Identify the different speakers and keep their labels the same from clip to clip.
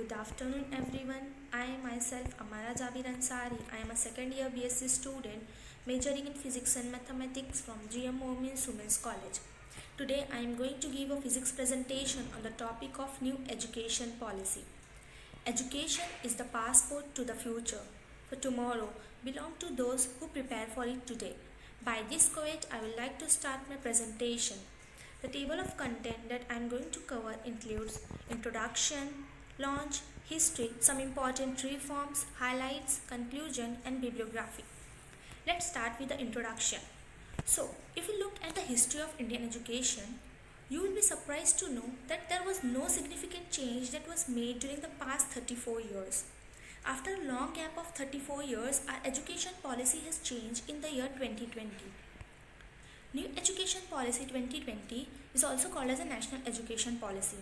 Speaker 1: Good afternoon everyone. I myself Ammara Jabir Ansari. I am a second year BSc student majoring in physics and mathematics from GM Women's College. Today I am going to give a physics presentation on the topic of new education policy. Education is the passport to the future. For tomorrow belong to those who prepare for it today. By this quote, I would like to start my presentation. The table of content that I am going to cover includes introduction, launch, history, some important reforms, highlights, conclusion and bibliography. Let's start with the introduction. So, if you look at the history of Indian education, you will be surprised to know that there was no significant change that was made during the past 34 years. After a long gap of 34 years, our education policy has changed in the year 2020. New Education Policy 2020 is also called as a National Education Policy,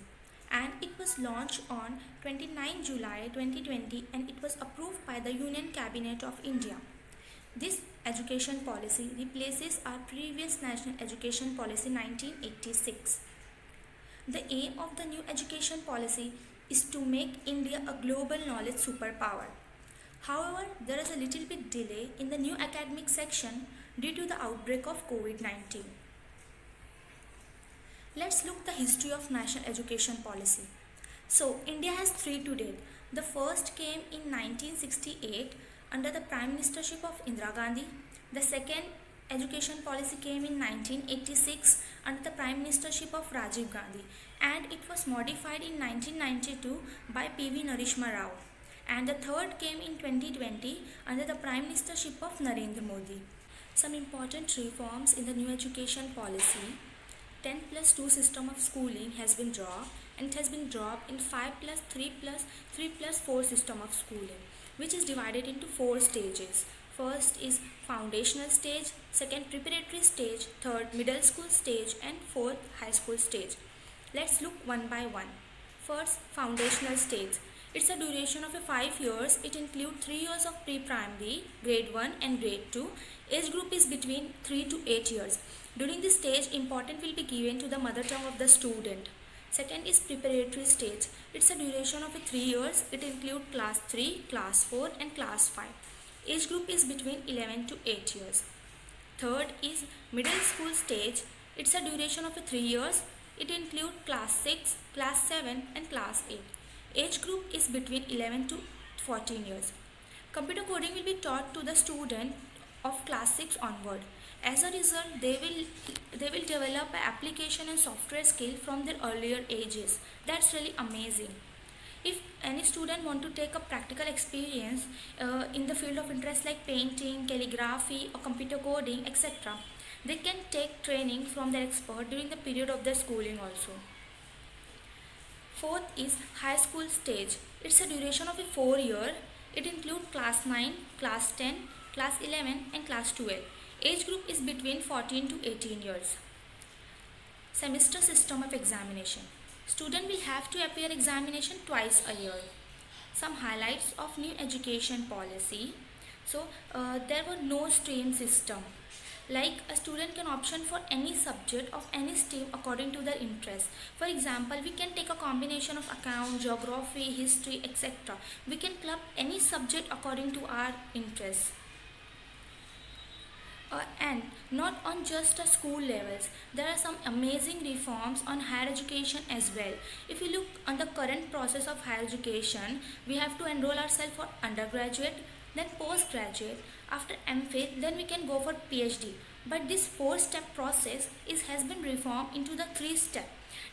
Speaker 1: and it was launched on 29 July 2020 and it was approved by the Union Cabinet of India. This education policy replaces our previous National Education Policy 1986. The aim of the new education policy is to make India a global knowledge superpower. However, there is a little bit delay in the new academic section due to the outbreak of COVID-19. Let's look at the history of National Education Policy. So, India has three to date. The first came in 1968 under the Prime Ministership of Indira Gandhi. The second education policy came in 1986 under the Prime Ministership of Rajiv Gandhi, and it was modified in 1992 by P.V. Narasimha Rao. And the third came in 2020 under the Prime Ministership of Narendra Modi. Some important reforms in the new education policy: 10+2 system of schooling has been dropped, and it has been dropped in 5+3+3+4 system of schooling, which is divided into 4 stages. First is foundational stage, second preparatory stage, third middle school stage, and fourth high school stage. Let's look one by one. First, foundational stage. It's a duration of 5 years. It includes 3 years of pre-primary, grade 1 and grade 2. Age group is between 3 to 8 years. During this stage, importance will be given to the mother tongue of the student. Second is preparatory stage. It's a duration of 3 years. It includes class 3, class 4 and class 5. Age group is between 11 to 8 years. Third is middle school stage. It's a duration of 3 years. It includes class 6, class 7 and class 8. Age group is between 11 to 14 years. Computer coding will be taught to the student of class 6 onward. As a result, they will develop an application and software skill from their earlier ages. That's really amazing. If any student want to take a practical experience in the field of interest like painting, calligraphy or computer coding, etc., they can take training from their expert during the period of their schooling also. Fourth is high school stage. It's a duration of 4 years. It includes class 9, class 10, class 11 and class 12. Age group is between 14 to 18 years. Semester system of examination. Student will have to appear examination twice a year. Some highlights of new education policy. So, there were no stream system. Like a student can option for any subject of any stream according to their interest. For example, we can take a combination of account, geography, history, etc. We can club any subject according to our interests. And not on just the school levels, there are some amazing reforms on higher education as well. If you look on the current process of higher education, we have to enroll ourselves for undergraduate, then postgraduate. After MPhil, then we can go for PhD. But this 4-step process has been reformed into the 3-step.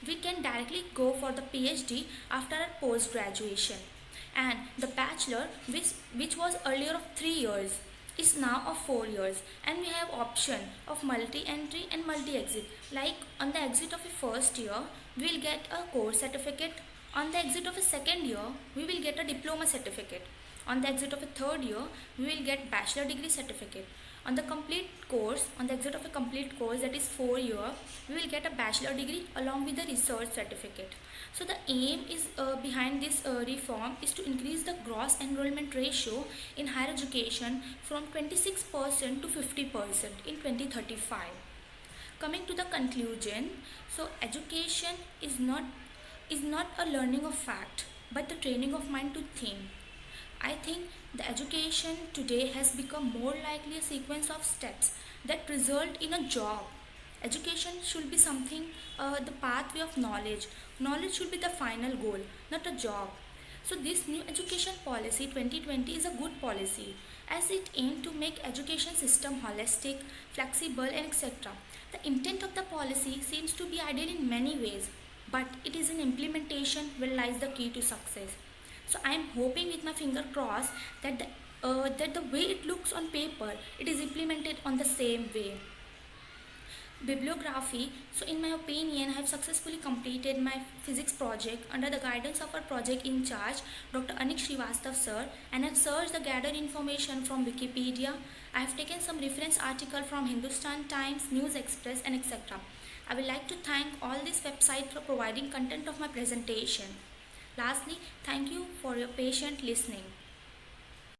Speaker 1: We can directly go for the PhD after our post-graduation. And the bachelor, which was earlier of 3 years, is now of 4 years, and we have option of multi-entry and multi-exit. Like on the exit of a first year, we will get a course certificate. On the exit of a second year, we will get a diploma certificate. On the exit of a third year, we will get bachelor degree certificate. On the exit of a complete course, that is 4 years, we will get a bachelor degree along with the research certificate. So the aim is behind this reform is to increase the gross enrollment ratio in higher education from 26% to 50% in 2035. Coming to the conclusion, so education is not a learning of fact. but the training of mind to think. I think the education today has become more likely a sequence of steps that result in a job. Education should be something, the pathway of knowledge. Knowledge should be the final goal, not a job. So, this new education policy 2020 is a good policy as it aimed to make education system holistic, flexible, and etc. The intent of the policy seems to be ideal in many ways, but it is in implementation where lies the key to success. So I am hoping with my finger crossed that the way it looks on paper, it is implemented on the same way. Bibliography. So in my opinion, I have successfully completed my physics project under the guidance of our project in charge, Dr. Anik Srivastav sir, and I have searched the gathered information from Wikipedia. I have taken some reference article from Hindustan Times, News Express, and etc. I would like to thank all these websites for providing content of my presentation. Lastly, thank you for your patient listening.